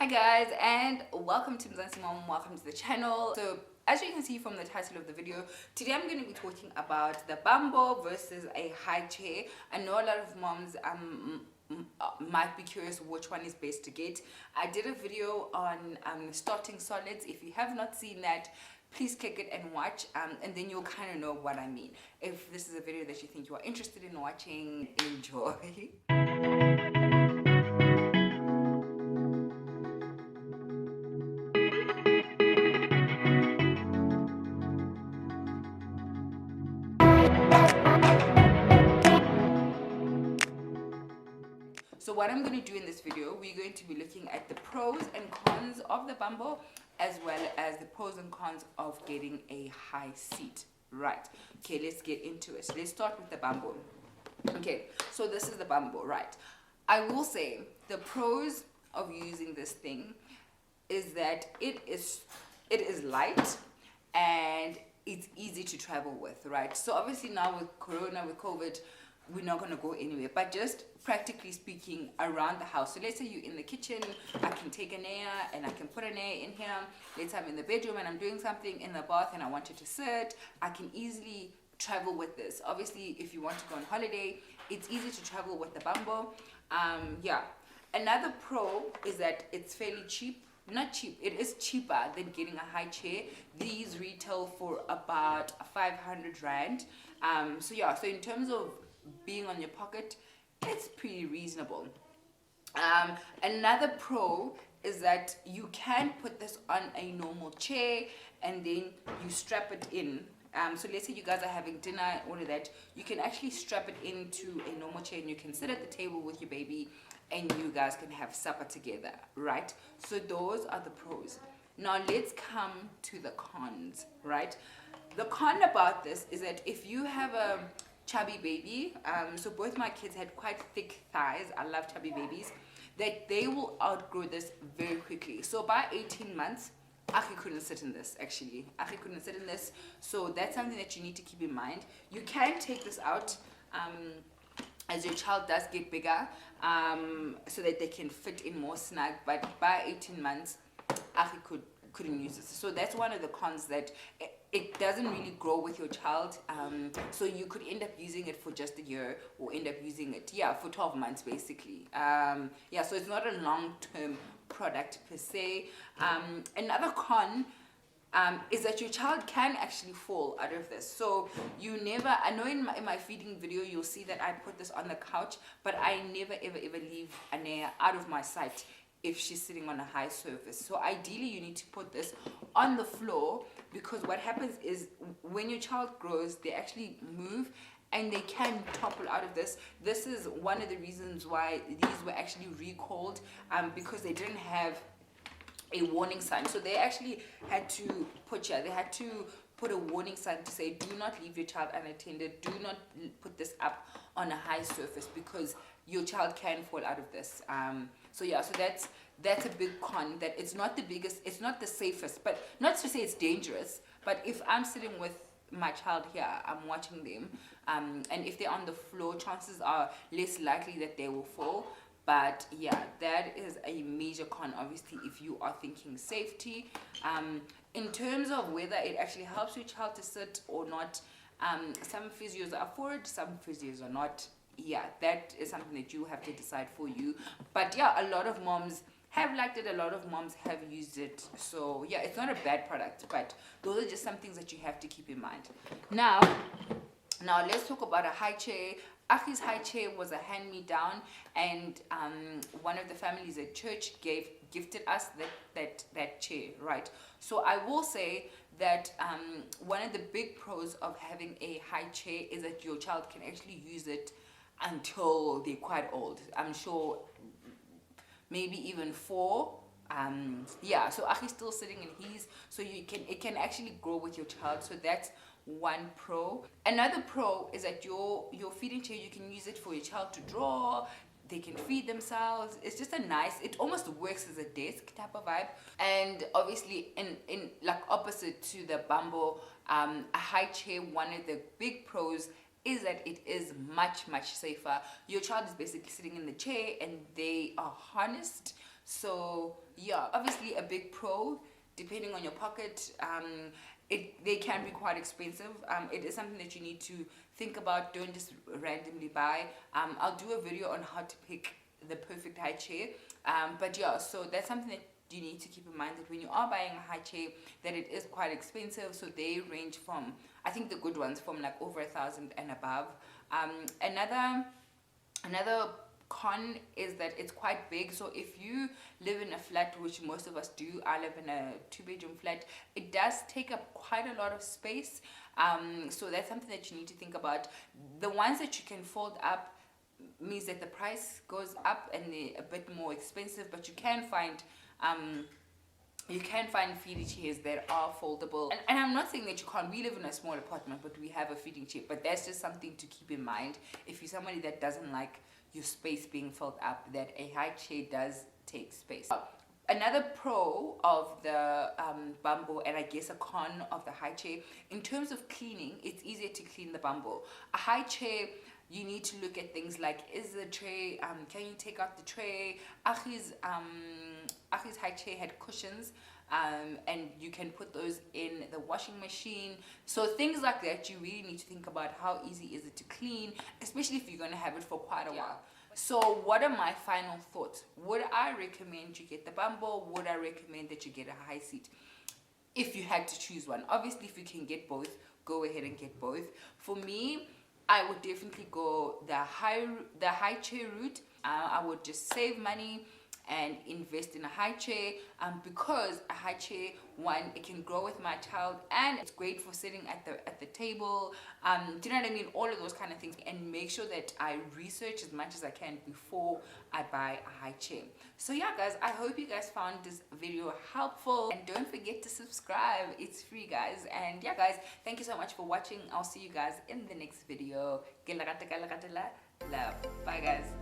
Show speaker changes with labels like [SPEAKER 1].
[SPEAKER 1] Hi guys, and welcome to Mzansi Mom, welcome to the channel. So as you can see from the title of the video, today I'm going to be talking about the BUMBO versus a high chair. I know a lot of moms might be curious which one is best to get. I did a video on starting solids. If you have not seen that, please click it and watch, and then you'll kind of know what I mean. If this is a video that you think you are interested in watching, enjoy. So what I'm going to do in this video, we're going to be looking at the pros and cons of the BUMBO, as well as the pros and cons of getting a high seat. Right. Okay, let's get into it. Let's start with the BUMBO. Okay, so this is the BUMBO, right? I will say the pros of using this thing is that it is light and it's easy to travel with, right? So obviously now with Corona, with COVID, we're not going to go anywhere, but just practically speaking around the house. So let's say you're in the kitchen, I can take an air and I can put an air in here. Let's say I'm in the bedroom and I'm doing something in the bath and I want you to sit, I can easily travel with this. Obviously if you want to go on holiday, it's easy to travel with the BUMBO. Yeah, another pro is that it's fairly cheap. Not cheap, it is cheaper than getting a high chair. These retail for about 500 rand. So yeah, so in terms of being on your pocket, it's pretty reasonable. Another pro is that you can put this on a normal chair and then you strap it in. So let's say you guys are having dinner, all of that, you can actually strap it into a normal chair and you can sit at the table with your baby and you guys can have supper together, right? So those are the pros. Now let's come to the cons, right? The con about this is that if you have a chubby baby, so both my kids had quite thick thighs, I love chubby babies, that they will outgrow this very quickly. So by 18 months, Aki couldn't sit in this, actually. Aki couldn't sit in this, so that's something that you need to keep in mind. You can take this out as your child does get bigger, so that they can fit in more snug, but by 18 months, Aki couldn't use this. So that's one of the cons, that it doesn't really grow with your child, so you could end up using it for just a year or end up using it for 12 months basically. Yeah, so it's not a long-term product per se. Another con is that your child can actually fall out of this. So you never, I know in my feeding video you'll see that I put this on the couch, but I never ever leave Anea out of my sight if she's sitting on a high surface. So ideally you need to put this on the floor, because what happens is when your child grows, they actually move and they can topple out of this. This is one of the reasons why these were actually recalled, because they didn't have a warning sign. So they actually had to put a warning sign to say, do not leave your child unattended, do not put this up on a high surface, because your child can fall out of this. So yeah, so that's a big con, that it's not the biggest, it's not the safest, but not to say it's dangerous, but if I'm sitting with my child here, I'm watching them, and if they're on the floor, chances are less likely that they will fall. But yeah, that is a major con, obviously, if you are thinking safety. In terms of whether it actually helps your child to sit or not, some physios are for it, some physios are not. Yeah, that is something that you have to decide for you. But yeah, a lot of moms have liked it, a lot of moms have used it. So yeah, it's not a bad product, but those are just some things that you have to keep in mind. Now let's talk about a high chair. Aki's high chair was a hand-me-down, and one of the families at church gifted us that chair, right? So I will say that one of the big pros of having a high chair is that your child can actually use it until they're quite old. I'm sure maybe even 4. Yeah, so Aki's still sitting in his, so it can actually grow with your child. So that's one pro. Another pro is that your feeding chair, you can use it for your child to draw, they can feed themselves. It's just a nice, it almost works as a desk type of vibe. And obviously in like opposite to the BUMBO, a high chair, one of the big pros is that it is much safer. Your child is basically sitting in the chair and they are harnessed, So yeah, obviously a big pro, depending on your pocket, they can be quite expensive. It is something that you need to think about. Don't just randomly buy. I'll do a video on how to pick the perfect high chair. But yeah, so that's something that you need to keep in mind, that when you are buying a high chair, that it is quite expensive. So they range from, I think the good ones, from like over 1,000 and above. Another con is that it's quite big. So if you live in a flat, which most of us do, I live in a 2-bedroom flat, it does take up quite a lot of space. So that's something that you need to think about. The ones that you can fold up means that the price goes up and they're a bit more expensive, but you can find feeding chairs that are foldable. And I'm not saying that you can't. We live in a small apartment, but we have a feeding chair. But that's just something to keep in mind. If you're somebody that doesn't like your space being filled up, that a high chair does take space. Another pro of the Bumbo, and I guess a con of the high chair, in terms of cleaning, it's easier to clean the Bumbo. A high chair, you need to look at things like, is the tray, can you take out the tray? Akhi's high chair had cushions, and you can put those in the washing machine. So things like that, you really need to think about how easy is it to clean, especially if you're going to have it for quite a while. So what are my final thoughts? Would I recommend you get the Bumbo? Would I recommend that you get a high seat? If you had to choose one. Obviously, if you can get both, go ahead and get both. For me, I would definitely go the high chair route. I would just save money and invest in a high chair, because a high chair, one, it can grow with my child, and it's great for sitting at the table. Do you know what I mean? All of those kind of things. And make sure that I research as much as I can before I buy a high chair. So yeah, guys, I hope you guys found this video helpful, and don't forget to subscribe. It's free, guys. And yeah, guys, thank you so much for watching. I'll see you guys in the next video. Love. Bye, guys.